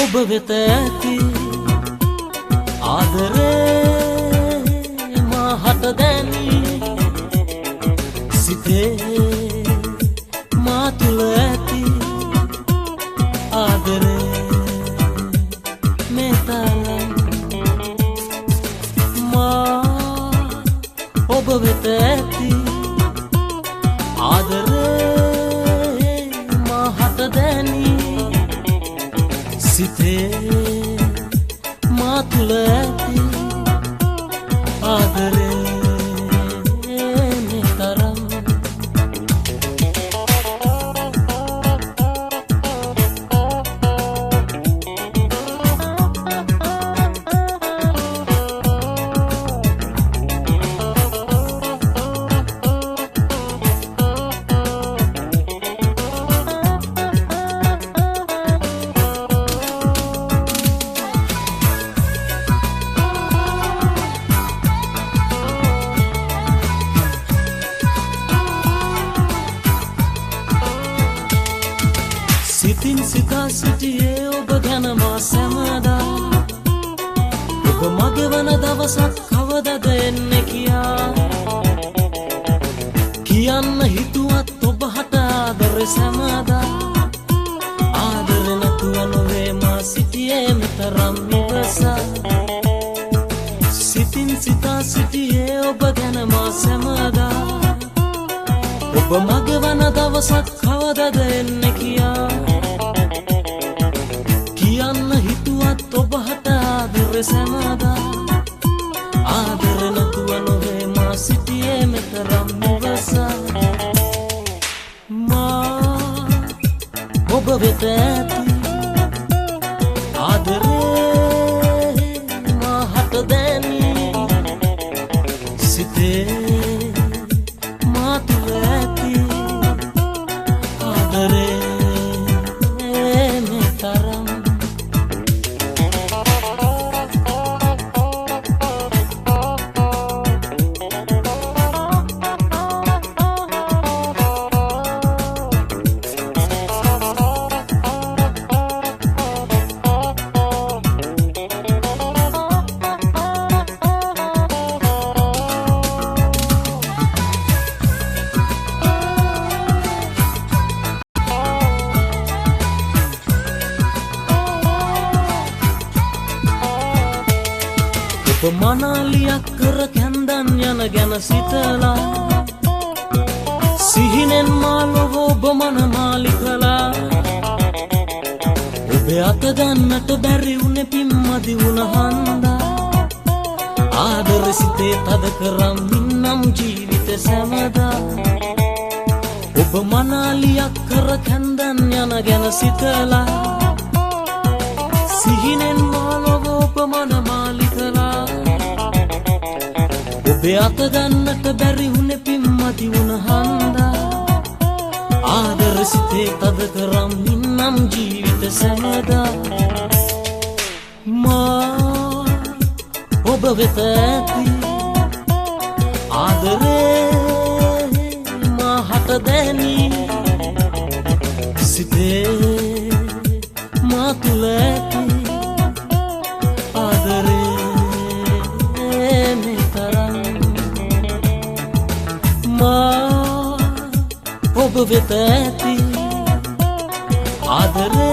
ඔබ වෙත ඇති ආදරේ මහත දැනී සිතේ මා තුළ ඇති ආදරේ මේ තරම් මා ඔබ වෙත ඇති ආදරේ මහත දැනී සිතේ මා තුළ ඇති ආදරේ මේ තරම් සිතින් සිතා සිටියේ ඔබ ගැන මා සැමදා ඔබ මගේ වන දවසක් කවදද එන්නේ කියා කියන්න හිතුවත් ඔබ හට ආදරේ සැමදා ආදරේ නැතුව නොවේ මා සිටියේ මෙතරම් ඉවසා සිතින් සිතා සිටියේ ඔබ ගැන මා සැමදා ඔබ මගේ වන දවසක් කවදද එන්නේ කියා කියන්න හිතුවත් ඔබ හට ආදරේ සැමදා ආදරේ නැතුව නොවේ මා සිටියේ මෙතරම් ඉවසා මා ඔබ වෙත ඇති ආදරේ මා හට දැනී සිතේ මා තුළ ඇති ආදරේ මේ තරම් ඔබ මනාලියක් කර කැන්දන් යන ගැන සිතලා සිහිනෙන් මා ලොව ඔබ මනමාලි කළා ඔබ අත ගන්නට බැරි වුණේ පිම්මදි වුණ හන්දා ආදර සිතේ තද කරමින් නම් ජීවිත සැමදා ඔබ මනාලියක් කර කැන්දන් යන ගැන සිතලා සිහිනෙන් මා ලොව ඔබ මනමාලි කළා ඔබේ අත ගන්නට බැරි වුණේ පිම්මදි වුණ හන්දා ආදර සිතේ තද කරමින් නම් ජීවිත සැමදා මා ඔබ වෙත ඇති ආදරේ මා හට දැනී සිතේ මා තුළ ඇති ආදරේ මේ තරම් මා ඔබ වෙත ඇති ආදරේ